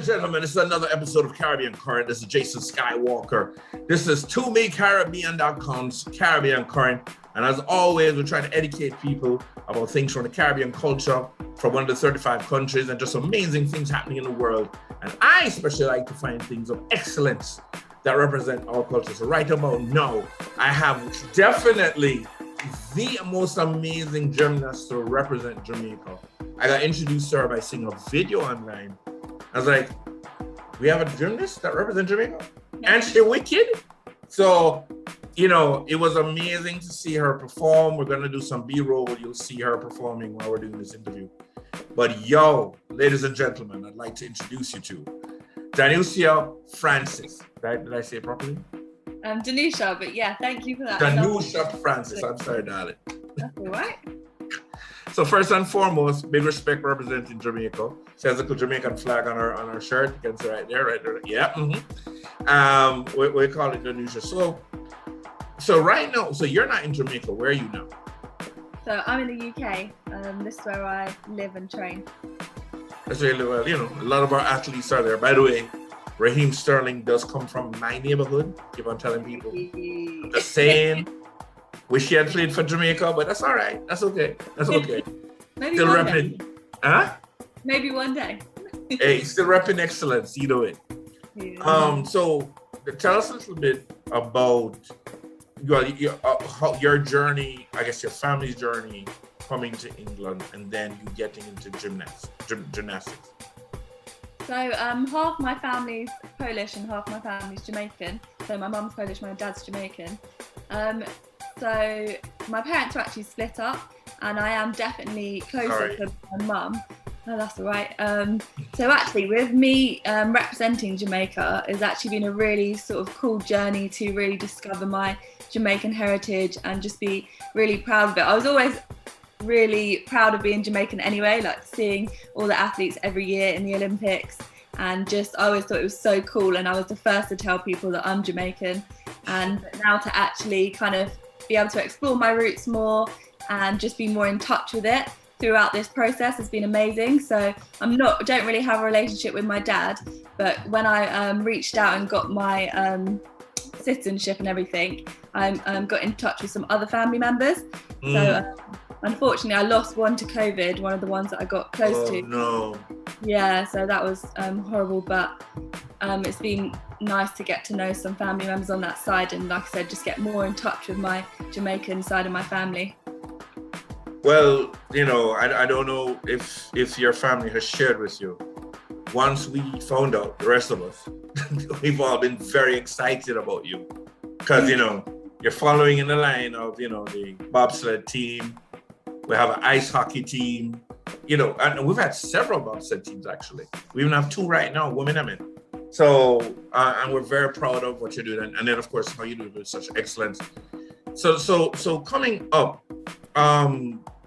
gentlemen, this is another episode of Caribbean Current. This is Jason Skywalker. This is ToMeCaribbean.com's Caribbean Current. And as always, we're trying to educate people about things from the Caribbean culture, from one of the 35 countries, and just amazing things happening in the world. And I especially like to find things of excellence that represent our culture. So right about now, I have definitely the most amazing gymnast to represent Jamaica. I got introduced to her by seeing a video online. I was like, we have a gymnast that represents Jamaica? And she's wicked? So, you know, it was amazing to see her perform. We're gonna do some B-roll where you'll see her performing while we're doing this interview. But yo, ladies and gentlemen, I'd like to introduce you to Danusia Francis. Did I say it properly? Danusia, but yeah, thank you for that. Danusia Francis, I'm sorry, darling. That's all right. So first and foremost, big respect representing Jamaica. She has a good Jamaican flag on her shirt. You can see right there. Yeah. Mm-hmm. We call it Danusia. So right now, so you're not in Jamaica. Where are you now? So I'm in the UK. This is where I live and train. That's really well. You know, a lot of our athletes are there. By the way, Raheem Sterling does come from my neighborhood. Keep on telling people. I'm just saying. Wish he had played for Jamaica, but that's all right. That's okay. That's okay. Maybe Still one repping. day. Huh? Maybe one day. Hey, still repping excellence. Either way. Yeah. So tell us a little bit about your journey, I guess your family's journey coming to England and then you getting into gymnastics. So half my family's Polish and half my family's Jamaican. So my mum's Polish, my dad's Jamaican. So my parents are actually split up and I am definitely closer to my mum. No, that's all right. So actually with me representing Jamaica has actually been a really sort of cool journey to really discover my Jamaican heritage and just be really proud of it. I was always really proud of being Jamaican anyway, like seeing all the athletes every year in the Olympics, and just I always thought it was so cool, and I was the first to tell people that I'm Jamaican. And now to actually kind of be able to explore my roots more and just be more in touch with it throughout this process has been amazing. So don't really have a relationship with my dad, but when I reached out and got my citizenship and everything, I got in touch with some other family members. So unfortunately I lost one to COVID, one of the ones that I got close to. No. Yeah, so that was horrible, but it's been nice to get to know some family members on that side, and like I said, just get more in touch with my Jamaican side of my family. Well, you know, I don't know if your family has shared with you. Once we found out, the rest of us, we've all been very excited about you because, you know, you're following in the line of, you know, the bobsled team. We have an ice hockey team, you know, and we've had several bobsled teams actually. We even have two right now, women and men. So, and we're very proud of what you're doing. And then of course, how you do it with such excellence. So coming up,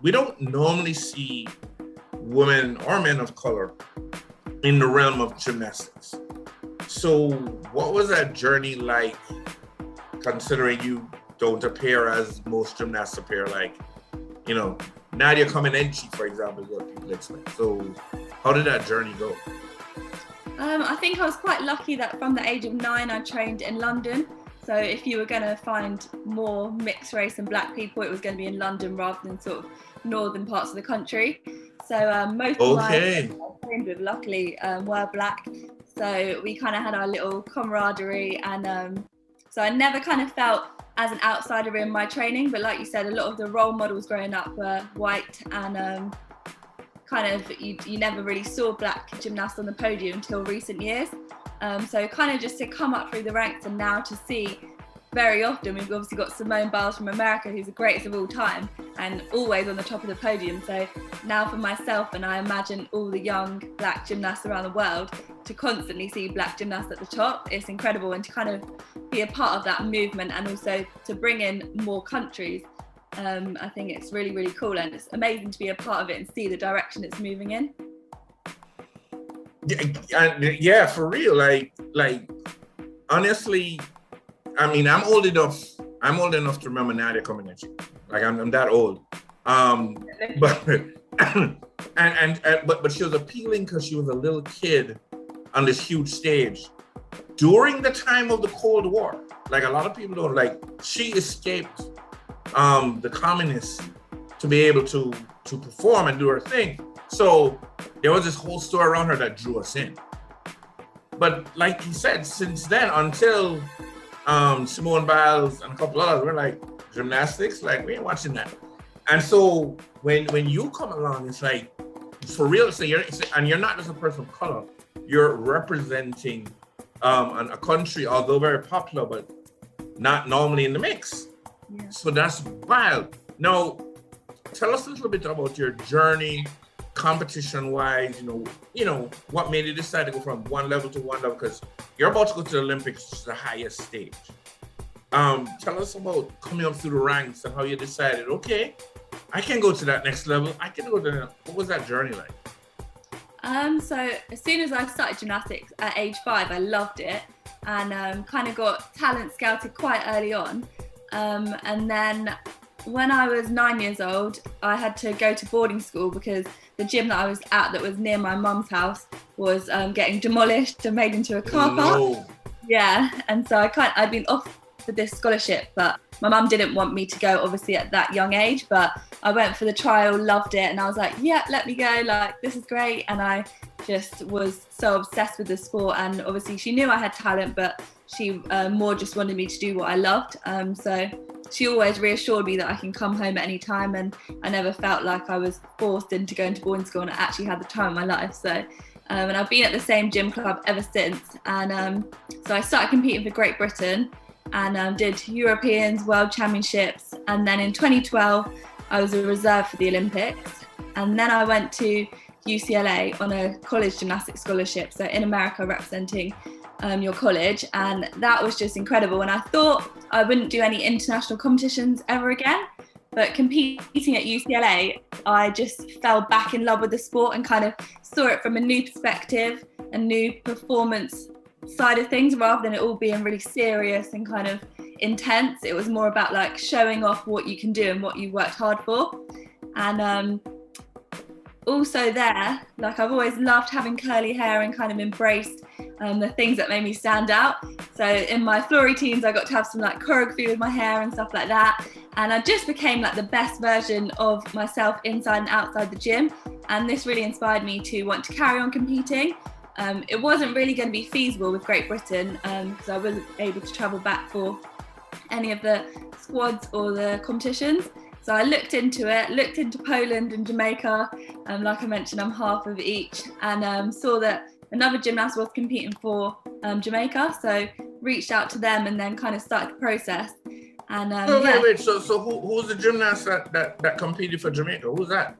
we don't normally see women or men of color in the realm of gymnastics. So what was that journey like, considering you don't appear as most gymnasts appear, like, you know, Nadia Comaneci, for example, is what people expect. So how did that journey go? I think I was quite lucky that from the age of 9, I trained in London. So if you were going to find more mixed race and black people, it was going to be in London rather than sort of northern parts of the country. So most of my friends I trained with, luckily, were black. So we kind of had our little camaraderie, and so I never kind of felt as an outsider in my training. But like you said, a lot of the role models growing up were white, and kind of you never really saw black gymnasts on the podium until recent years. So kind of just to come up through the ranks, and now to see very often, we've obviously got Simone Biles from America, who's the greatest of all time and always on the top of the podium. So now for myself, and I imagine all the young black gymnasts around the world, to constantly see black gymnasts at the top, it's incredible. And to kind of be a part of that movement, and also to bring in more countries, I think it's really, really cool, and it's amazing to be a part of it and see the direction it's moving in. Yeah, for real. Like honestly, I mean, I'm old enough to remember Nadia Comaneci. Like I'm that old. But but she was appealing because she was a little kid on this huge stage during the time of the Cold War. Like a lot of people don't like, she escaped the communists to be able to perform and do her thing. So there was this whole story around her that drew us in. But like he said, since then until Simone Biles and a couple others, we're like, gymnastics, like we ain't watching that. And so when you come along, it's like, for real, so you're not just a person of color, you're representing a country, although very popular, but not normally in the mix. Yeah. So that's wild. Now, tell us a little bit about your journey, competition-wise. You know, what made you decide to go from one level to one level? Because you're about to go to the Olympics, which is the highest stage. Tell us about coming up through the ranks and how you decided, okay, I can go to that next level. I can go to that. What was that journey like? So as soon as I started gymnastics at age 5, I loved it and kind of got talent scouted quite early on. And then when I was 9 years old, I had to go to boarding school because the gym that I was at that was near my mum's house was getting demolished and made into a car park. No. Yeah, and so I'd been offered this scholarship, but my mum didn't want me to go obviously at that young age, but I went for the trial, loved it, and I was like, yeah, let me go, like this is great. And I just was so obsessed with the sport, and obviously she knew I had talent, but she more just wanted me to do what I loved. So she always reassured me that I can come home at any time, and I never felt like I was forced into going to boarding school, and I actually had the time of my life. So and I've been at the same gym club ever since, and so I started competing for Great Britain and did Europeans, World Championships, and then in 2012 I was a reserve for the Olympics, and then I went to UCLA on a college gymnastics scholarship, so in America representing your college, and that was just incredible. And I thought I wouldn't do any international competitions ever again, but competing at UCLA, I just fell back in love with the sport and kind of saw it from a new perspective, a new performance side of things, rather than it all being really serious and kind of intense. It was more about like showing off what you can do and what you worked hard for. And also there, like I've always loved having curly hair and kind of embraced the things that made me stand out. So in my floor routines, I got to have some like choreography with my hair and stuff like that. And I just became like the best version of myself inside and outside the gym. And this really inspired me to want to carry on competing. It wasn't really going to be feasible with Great Britain because I wasn't able to travel back for any of the squads or the competitions. So I looked into Poland and Jamaica. Like I mentioned, I'm half of each, and saw that another gymnast was competing for Jamaica. So reached out to them and then kind of started the process. And wait. So who's the gymnast that competed for Jamaica? Who's that?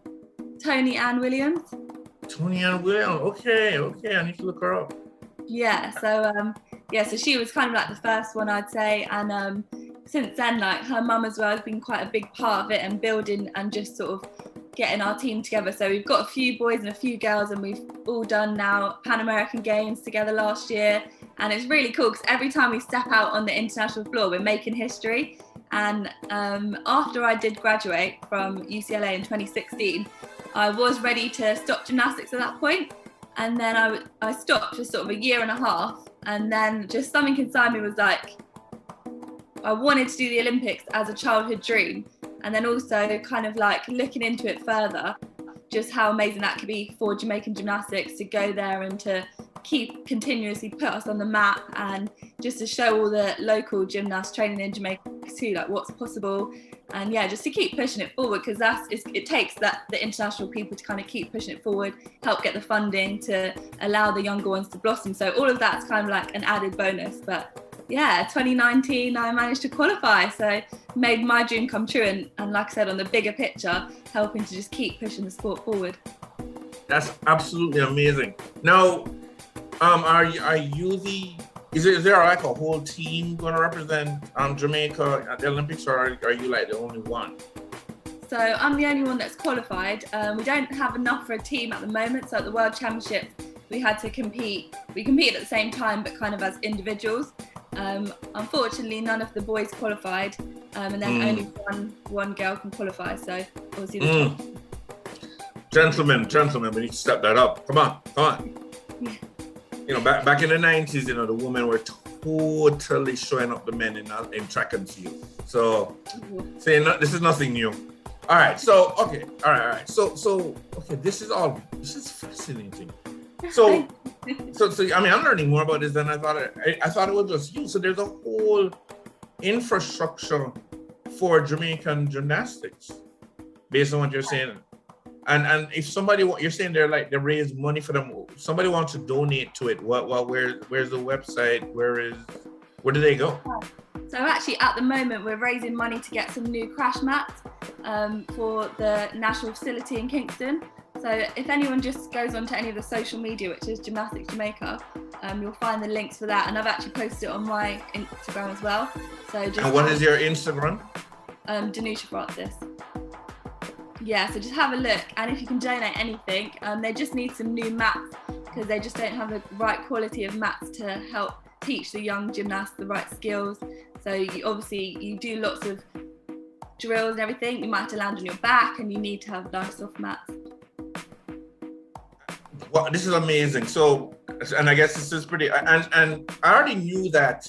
Tony Ann Williams. Tony Ann Williams. Okay. I need to look her up. Yeah. So so she was kind of like the first one, I'd say, and since then, like her mum as well has been quite a big part of it and building and just sort of getting our team together. So we've got a few boys and a few girls, and we've all done now Pan American Games together last year, and it's really cool because every time we step out on the international floor, we're making history. And after I did graduate from UCLA in 2016, I was ready to stop gymnastics at that point, and then I stopped for sort of a year and a half, and then just something inside me was like, I wanted to do the Olympics as a childhood dream, and then also kind of like looking into it further, just how amazing that could be for Jamaican gymnastics to go there and to continuously put us on the map, and just to show all the local gymnasts training in Jamaica too, like what's possible. And yeah, just to keep pushing it forward, because it takes the international people to kind of keep pushing it forward, help get the funding to allow the younger ones to blossom. So all of that's kind of like an added bonus. But yeah, 2019 I managed to qualify, so made my dream come true, and like I said, on the bigger picture, helping to just keep pushing the sport forward. That's absolutely amazing. Now, is there like a whole team going to represent Jamaica at the Olympics, or are you like the only one? So I'm the only one that's qualified. We don't have enough for a team at the moment. So at the World Championships, we had to compete. We competed at the same time, but kind of as individuals. Unfortunately, none of the boys qualified, and then only one girl can qualify. So obviously the top. Gentlemen, we need to step that up. Come on. Yeah. back in the 90s, the women were totally showing up the men in track and field. So saying this is nothing new. All right. So okay. All right. So okay. This is fascinating. So I mean, I'm learning more about this than I thought. I thought it was just you. So there's a whole infrastructure for Jamaican gymnastics, based on what you're saying. And if somebody, you're saying they raise money for them, somebody wants to donate to it, where's the website? Where do they go? So actually at the moment we're raising money to get some new crash mats for the national facility in Kingston. So if anyone just goes onto any of the social media, which is Gymnastics Jamaica, you'll find the links for that. And I've actually posted it on my Instagram as well. So just. And what is your Instagram? Danusia Francis. Yeah, so just have a look, and if you can donate anything, they just need some new mats because they just don't have the right quality of mats to help teach the young gymnasts the right skills. So you do lots of drills and everything. You might have to land on your back, and you need to have nice soft mats. Well, this is amazing. So, and I guess this is pretty. And I already knew that.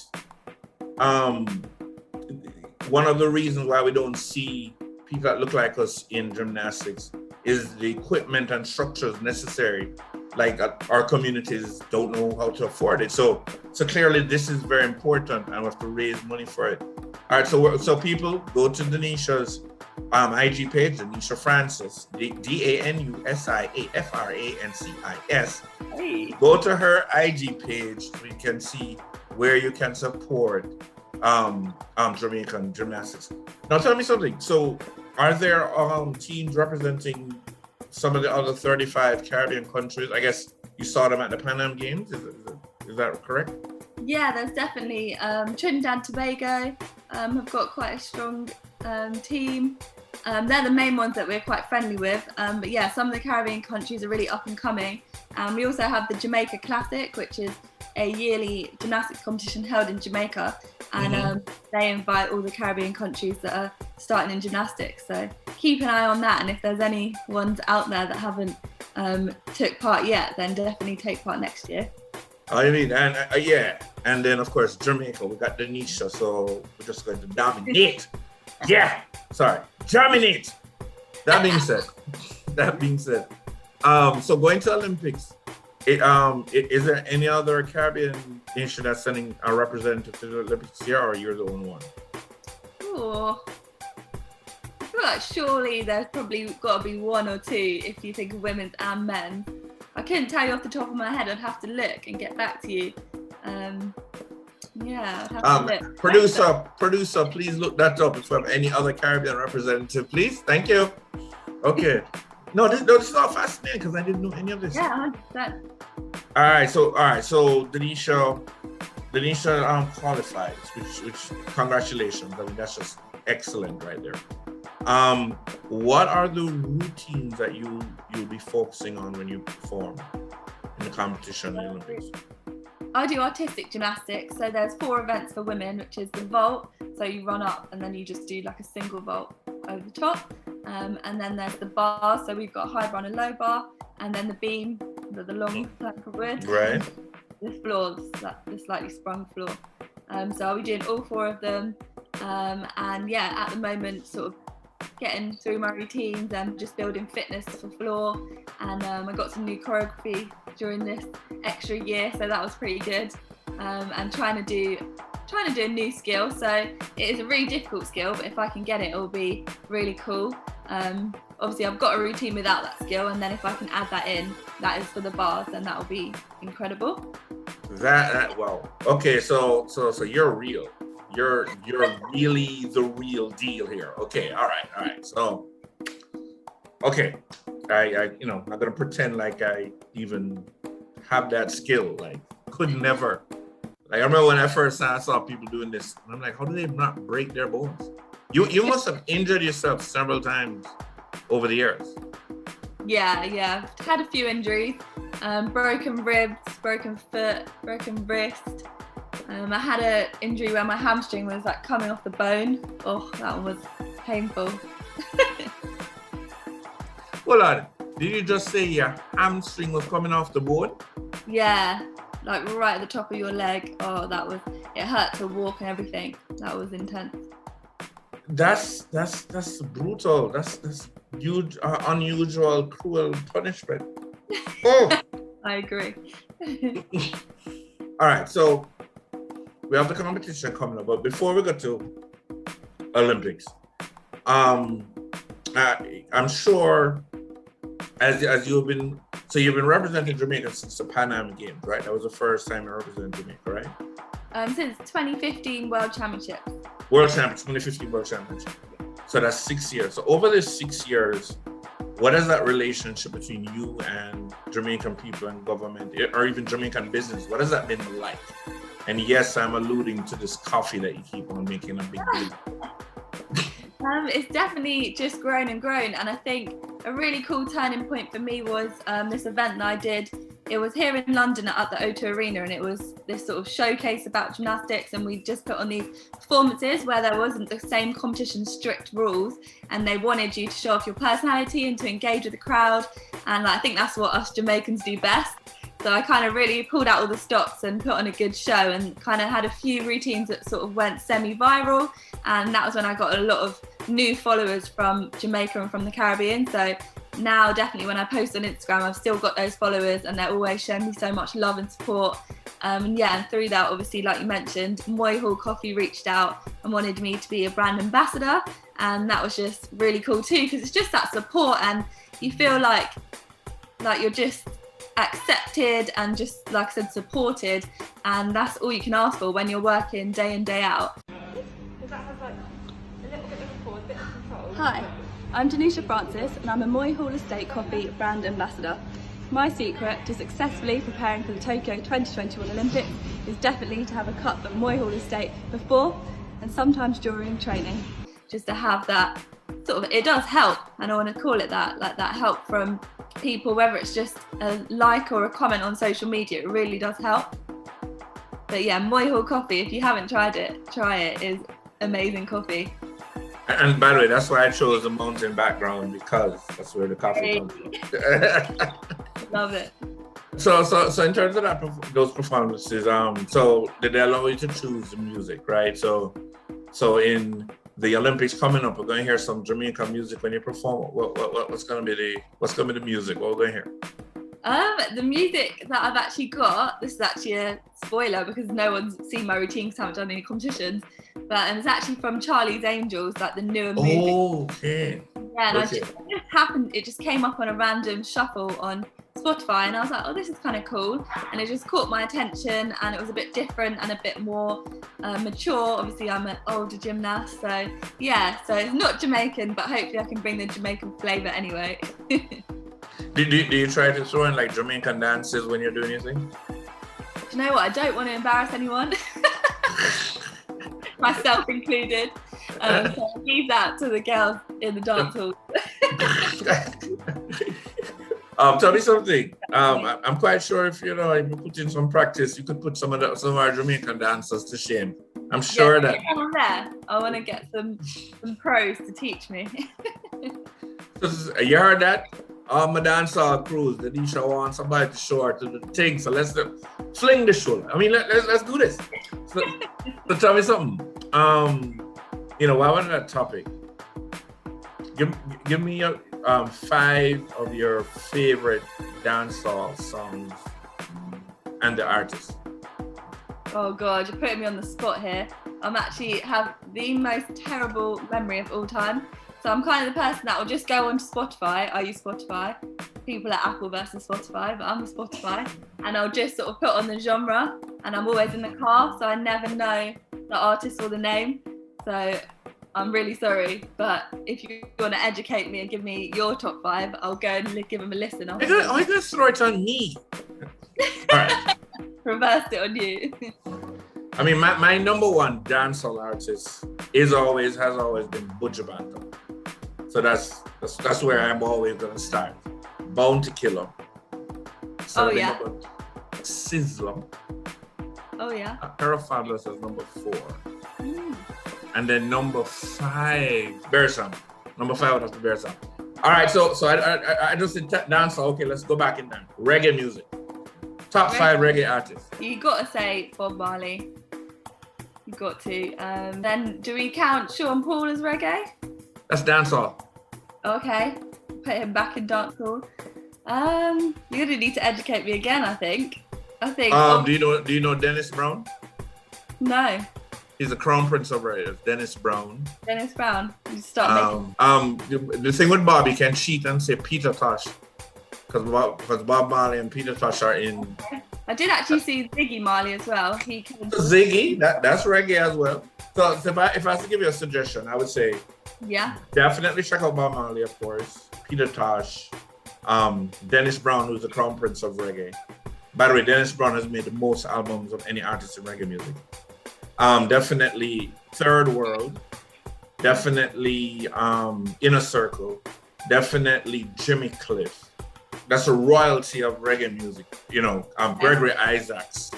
One of the reasons why we don't see people that look like us in gymnastics is the equipment and structures necessary. Like our communities don't know how to afford it. So clearly this is very important, and we have to raise money for it. All right, so people go to Danusia's IG page, Danusia Francis, DANUSIAFRANCIS. Hey. Go to her IG page so you can see where you can support Jamaican gymnastics. Now tell me something. So are there teams representing some of the other 35 Caribbean countries? I guess you saw them at the Pan Am Games. Is that correct? Yeah, there's definitely Trinidad and Tobago have got quite a strong team. They're the main ones that we're quite friendly with. But yeah, some of the Caribbean countries are really up and coming. We also have the Jamaica Classic, which is a yearly gymnastics competition held in Jamaica, and they invite all the Caribbean countries that are starting in gymnastics. So keep an eye on that, and if there's any ones out there that haven't took part yet, then definitely take part next year. I mean, and yeah, and then of course Jamaica, we got Danusia, so we're just going to dominate. Dominate. That being said, so going to Olympics. Is there any other Caribbean nation that's sending a representative to the Olympics here, or you're the only one? Oh, I feel like surely there's probably got to be one or two if you think of women's and men's. I couldn't tell you off the top of my head. I'd have to look and get back to you. Yeah, I'd have to look. Producer, please look that up if we have any other Caribbean representative, please. Thank you. Okay. No, this is all fascinating because I didn't know any of this. Yeah, 100%. All right, so Danusia qualifies, which congratulations. I mean, that's just excellent right there. What are the routines that you'll be focusing on when you perform in the competition in the Olympics? I do artistic gymnastics, so there's 4 events for women, which is the vault, so you run up and then you just do like a single vault over the top, and then there's the bar, so we've got high bar and a low bar, and then the beam, the long plank of wood, right? The floor, the slightly sprung floor. So I'll be doing all 4 of them, and yeah, at the moment sort of getting through my routines and just building fitness for floor, and I got some new choreography during this extra year, so that was pretty good, and trying to do a new skill. So it is a really difficult skill, but if I can get it, it'll be really cool. Obviously I've got a routine without that skill, and then if I can add that in, that is for the bars, then that'll be incredible. That wow. Okay, so you're real. You're really the real deal here. Okay, all right. So, okay, I not gonna pretend like I even have that skill. Like, could never. Like, I remember when I first saw people doing this, and I'm like, how do they not break their bones? You must have injured yourself several times over the years. Yeah, I've had a few injuries, broken ribs, broken foot, broken wrist. I had an injury where my hamstring was like coming off the bone. Oh, that one was painful. Hold on, did you just say your hamstring was coming off the bone? Yeah. like right at the top of your leg. Oh, it hurt to walk and everything. That was intense. That's brutal. That's huge, unusual, cruel punishment. Oh. I agree. All right, so we have the competition coming up, but before we go to Olympics, I'm sure as you've been representing Jamaica since the Pan Am Games, right? That was the first time you represented Jamaica, right? Since 2015 World Championships. 2015 World Championship. So that's 6 years. So over these 6 years, what is that relationship between you and Jamaican people and government, or even Jamaican business? What has that been like? And yes, I'm alluding to this coffee that you keep on making a big deal. It's definitely just grown and grown. And I think a really cool turning point for me was this event that I did. It was here in London at the O2 Arena, and it was this sort of showcase about gymnastics, and we just put on these performances where there wasn't the same competition strict rules, and they wanted you to show off your personality and to engage with the crowd. And I think that's what us Jamaicans do best. So I kind of really pulled out all the stops and put on a good show, and kind of had a few routines that sort of went semi-viral. And that was when I got a lot of new followers from Jamaica and from the Caribbean. So now definitely when I post on Instagram, I've still got those followers, and they're always showing me so much love and support. And through that, obviously, like you mentioned, Moy Hall Coffee reached out and wanted me to be a brand ambassador. And that was just really cool too, because it's just that support, and you feel like you're just accepted and just, like I said, supported. And that's all you can ask for when you're working day in, day out. Hi, I'm Danusia Francis, and I'm a Moy Hall Estate Coffee brand ambassador. My secret to successfully preparing for the Tokyo 2021 Olympics is definitely to have a cup of Moy Hall Estate before and sometimes during training. Just to have that sort of, it does help, and I want to call it that, like that help from people, whether it's just a like or a comment on social media, it really does help. But yeah, Moy Hall Coffee, if you haven't tried it, try it. It's amazing coffee. And by the way, that's why I chose the mountain background, because that's where the coffee comes from. Love it. So in terms of those performances, so did they allow you to choose the music, right? So in the Olympics coming up, we're going to hear some Jamaican music when you perform. What's going to be the music? What we're going to hear? The music that I've actually got, this is actually a spoiler because no one's seen my routine because I haven't done any competitions, but it's actually from Charlie's Angels, like the newer movie. Oh, okay. Yeah, and it just came up on a random shuffle on Spotify, and I was like, oh, this is kind of cool, and it just caught my attention, and it was a bit different and a bit more mature. Obviously, I'm an older gymnast, so yeah, so it's not Jamaican, but hopefully I can bring the Jamaican flavour anyway. Do you try to throw in like Jamaican dances when you're doing anything? Do you know what? I don't want to embarrass anyone, myself included. So I leave that to the girls in the dance hall. Tell me something. I'm quite sure if you put in some practice, you could put some of our Jamaican dancers to shame. I'm sure that. I want to get some pros to teach me. You heard that? My dancehall crews, Danisha wants somebody to show her to the thing. So let's fling the show. I mean, let's do this. So tell me something. While we're on that topic, give me 5 of your favorite dancehall songs and the artists. Oh God, you're putting me on the spot here. I'm actually have the most terrible memory of all time. So I'm kind of the person that will just go onto Spotify. I use Spotify. People at Apple versus Spotify, but I'm a Spotify. And I'll just sort of put on the genre, and I'm always in the car, so I never know the artist or the name. So I'm really sorry, but if you want to educate me and give me your top 5, I'll go and give them a listen. I'm going to throw it on me. All right. Reversed it on you. I mean, my number one dancehall artist has always been Buju Banton. So that's where I'm always going to start. Bound to Kill 'Em. Oh yeah. Sizzler. Oh yeah. Fabulous as number 4. And then number 5, Bear Song. Number 5 would have to be Bear Song. All right, so I just did dancehall. Okay, let's go back in there. Reggae music. Top 5 reggae artists. You got to say Bob Marley. You got to. Then do we count Sean Paul as reggae? That's dancehall. Okay, put him back in dancehall. You're gonna need to educate me again. I think. Do you know Dennis Brown? No. He's the crown prince of reggae. Dennis Brown. Dennis Brown. You start making. The thing with Bob, you can cheat and say Peter Tosh, because Bob Marley and Peter Tosh are in. Okay. I did actually see Ziggy Marley as well. He came. Ziggy, that's reggae as well. So if I was to give you a suggestion, I would say. Yeah. Definitely check out Bob Marley, of course. Peter Tosh, Dennis Brown, who's the crown prince of reggae. By the way, Dennis Brown has made the most albums of any artist in reggae music. Definitely Third World. Definitely Inner Circle. Definitely Jimmy Cliff. That's a royalty of reggae music. You know, Gregory Isaacs.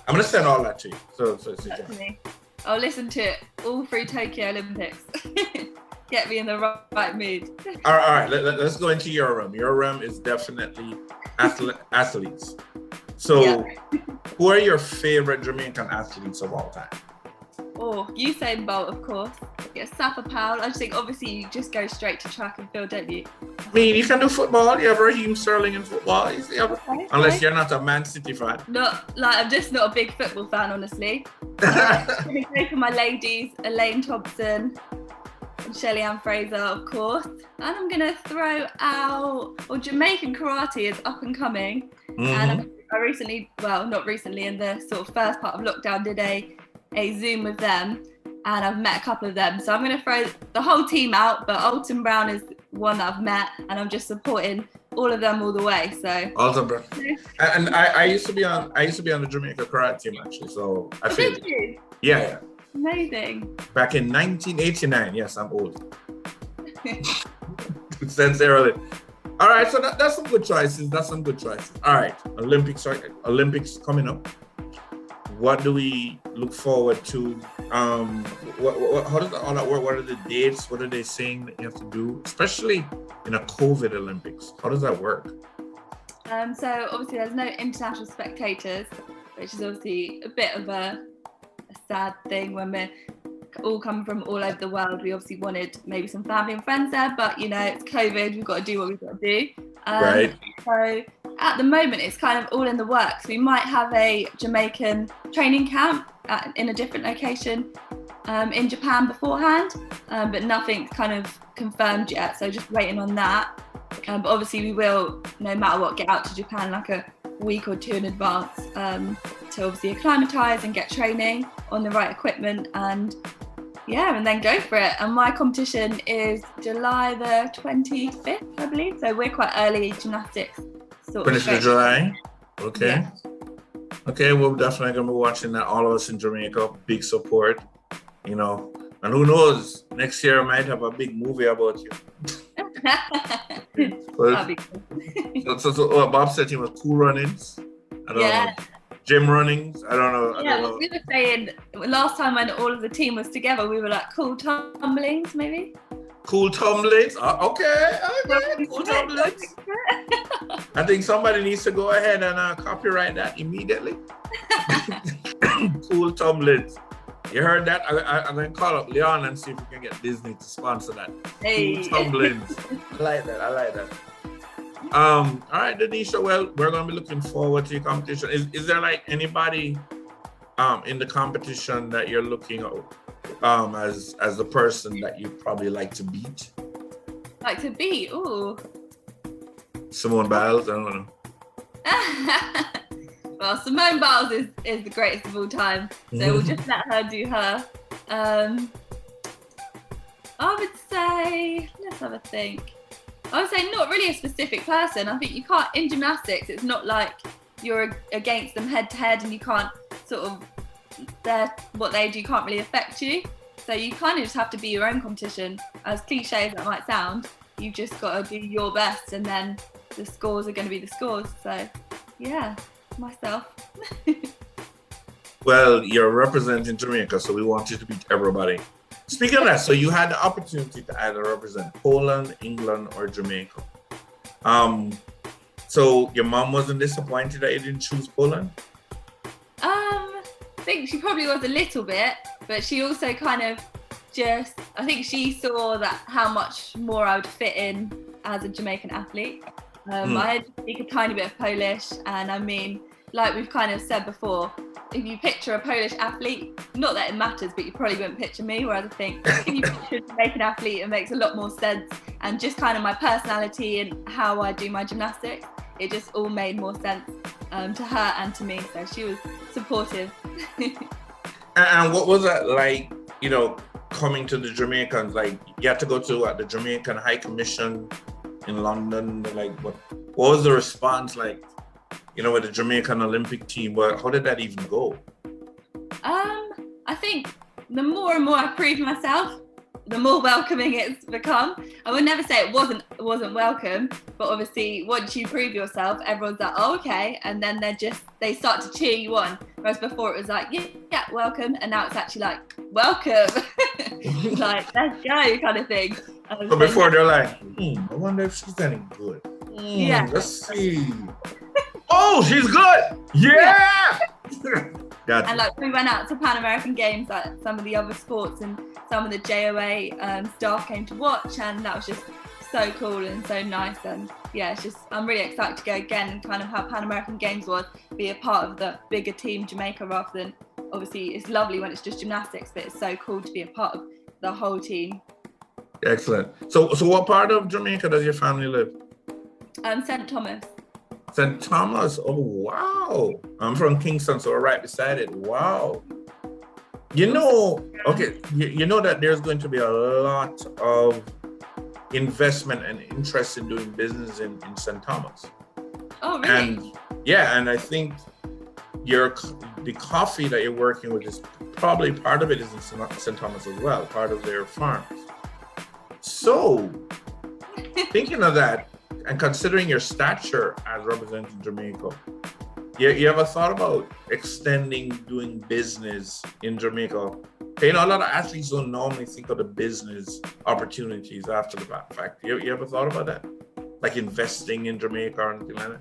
I'm gonna send all that to you. So Definitely. I'll listen to it all through Tokyo Olympics. Get me in the right mood. All right. Let's go into your realm. Your realm is definitely athletes. So, yeah. Who are your favorite Jamaican athletes of all time? Oh, Usain Bolt, of course. Yeah, Safa Powell. I just think obviously you just go straight to track and field, don't you? I mean, you can do football. You have Raheem Sterling in football. Unless you're not a Man City fan. I'm just not a big football fan, honestly. I'm going to go for my ladies, Elaine Thompson and Shelly-Ann Fraser, of course. And I'm going to throw out, Jamaican karate is up and coming. Mm-hmm. And I recently, not recently, in the sort of first part of lockdown, did a Zoom with them, and I've met a couple of them. So I'm going to throw the whole team out, but Alton Brown is one that I've met, and I'm just supporting all of them all the way. So Alton Brown, and I used to be on the Jamaica karate team actually. So I feel. Did you? Yeah. Amazing. Back in 1989. Yes, I'm old. Sincerely. All right, so that's some good choices. All right, Olympics coming up. What do we look forward to? How does all that work? What are the dates? What are they saying that you have to do? Especially in a COVID Olympics. How does that work? So obviously there's no international spectators, which is obviously a bit of a sad thing when we're all coming from all over the world. We obviously wanted maybe some family and friends there, but you know, it's COVID, we've got to do what we've got to do. Right. So at the moment, it's kind of all in the works. We might have a Jamaican training camp in a different location in Japan beforehand, but nothing's kind of confirmed yet. So just waiting on that. But obviously we will, no matter what, get out to Japan like a week or two in advance to obviously acclimatise and get training on the right equipment and then go for it. And my competition is July the 25th, I believe. So we're quite early gymnastics. Finish in July? Okay. Yeah. Okay, we're definitely going to be watching that. All of us in Jamaica, big support, you know. And who knows, next year I might have a big movie about you. That'd be cool. So Bob said he was cool runnings. I don't know. Gym runnings. I don't know. We were saying last time when all of the team was together, we were like cool tumblings, maybe. Cool tumblings. Okay. Cool tumblings. I think somebody needs to go ahead and copyright that immediately. Cool tumblings. You heard that? I'm going to call up Leon and see if we can get Disney to sponsor that. Hey. Cool tumblings. I like that. All right, Danusia. Well, we're going to be looking forward to your competition. Is there like anybody in the competition that you're looking at as the person that you'd probably like to beat? Like to beat? Ooh. Simone Biles? I don't know. Well, Simone Biles is the greatest of all time, so we'll just let her do her. I would say, let's have a think. I would say not really a specific person. I think you can't, in gymnastics, it's not like you're against them head to head and you can't sort of, what they do can't really affect you. So you kind of just have to be your own competition. As cliche as that might sound, you've just got to do your best and then the scores are going to be the scores. So yeah, myself. Well, you're representing Jamaica, so we want you to beat everybody. Speaking of that, so you had the opportunity to either represent Poland, England, or Jamaica. So your mom wasn't disappointed that you didn't choose Poland? I think she probably was a little bit, but she also kind of I think she saw that how much more I would fit in as a Jamaican athlete. I speak a tiny bit of Polish, and I mean, like we've kind of said before, if you picture a Polish athlete, not that it matters, but you probably wouldn't picture me, whereas I think if you picture a Jamaican athlete, it makes a lot more sense. And just kind of my personality and how I do my gymnastics, it just all made more sense to her and to me. So she was supportive. And what was that like, you know, coming to the Jamaicans? Like, you had to go to the Jamaican High Commission in London. Like, what was the response like, you know, with the Jamaican Olympic team? Well, how did that even go? I think the more and more I proved myself, the more welcoming it's become. I would never say it wasn't welcome, but obviously once you prove yourself, everyone's like, oh, okay, and then they start to cheer you on. Whereas before it was like, yeah, welcome, and now it's actually like, welcome, like let's go kind of thing. So before they're like, I wonder if she's any good. Yeah. Let's see. Oh, she's good. Yeah. Gotcha. And like we went out to Pan American Games, like some of the other sports and some of the JOA staff came to watch, and that was just so cool and so nice. And yeah, it's just, I'm really excited to go again and kind of how Pan American Games was, be a part of the bigger team Jamaica rather than, obviously it's lovely when it's just gymnastics, but it's so cool to be a part of the whole team. Excellent. So what part of Jamaica does your family live? St. Thomas. St. Thomas. Oh, wow. I'm from Kingston, so we're right beside it. Wow. You know, okay, you know that there's going to be a lot of investment and interest in doing business in St. Thomas. Oh, really? And yeah, and I think the coffee that you're working with is probably part of it is in St. Thomas as well, part of their farms. So, thinking of that, and considering your stature as representing Jamaica, you ever thought about extending doing business in Jamaica? You know, a lot of athletes don't normally think of the business opportunities after the fact. You ever thought about that? Like investing in Jamaica or anything like that?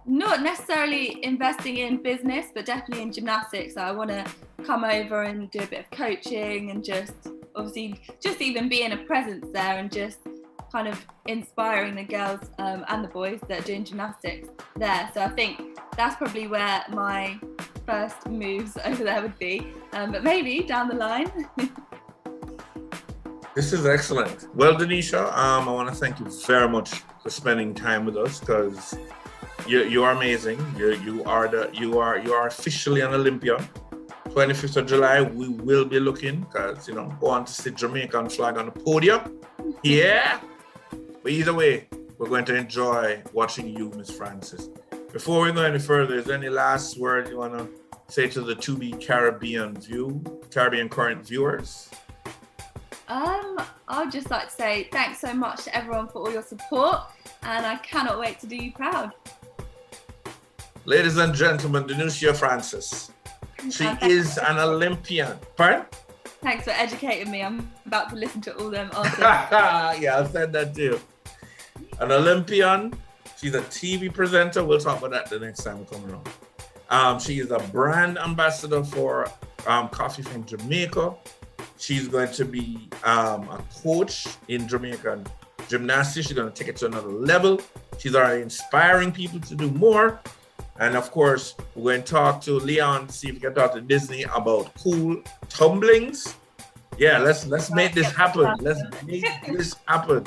Not necessarily investing in business, but definitely in gymnastics. I want to come over and do a bit of coaching and just obviously just even being a presence there and just kind of inspiring the girls and the boys that are doing gymnastics there. So I think that's probably where my first moves over there would be, but maybe down the line. This is excellent. Well, Danusia, I want to thank you very much for spending time with us, because you are amazing. You are officially an Olympian. 25th of July, we will be looking, because go on to see Jamaican flag on the podium. Yeah. But either way, we're going to enjoy watching you, Miss Francis. Before we go any further, is there any last word you want to say to the To Be Caribbean Current viewers? I'd just like to say thanks so much to everyone for all your support, and I cannot wait to do you proud. Ladies and gentlemen, Danusia Francis. She is an Olympian. Pardon? Thanks for educating me. I'm about to listen to all them answers. Yeah, I'll send that to you. An Olympian. She's a TV presenter. We'll talk about that the next time we come around. She is a brand ambassador for Coffee from Jamaica. She's going to be a coach in Jamaican gymnastics. She's going to take it to another level. She's already inspiring people to do more. And of course, we're going to talk to Leon, see if we can talk to Disney about cool tumblings. Yeah, let's make this happen. Let's make this happen.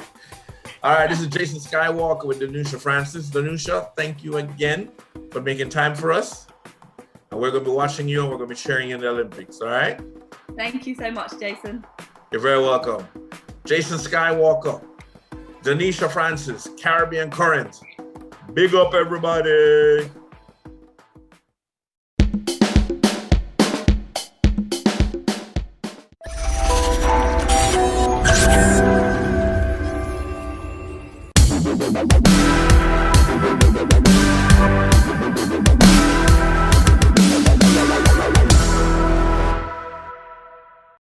All right, this is Jason Skywalker with Danusia Francis. Danusia, thank you again for making time for us. And we're going to be watching you, and we're going to be cheering you in the Olympics, all right? Thank you so much, Jason. You're very welcome. Jason Skywalker, Danusia Francis, Caribbean Current. Big up, everybody.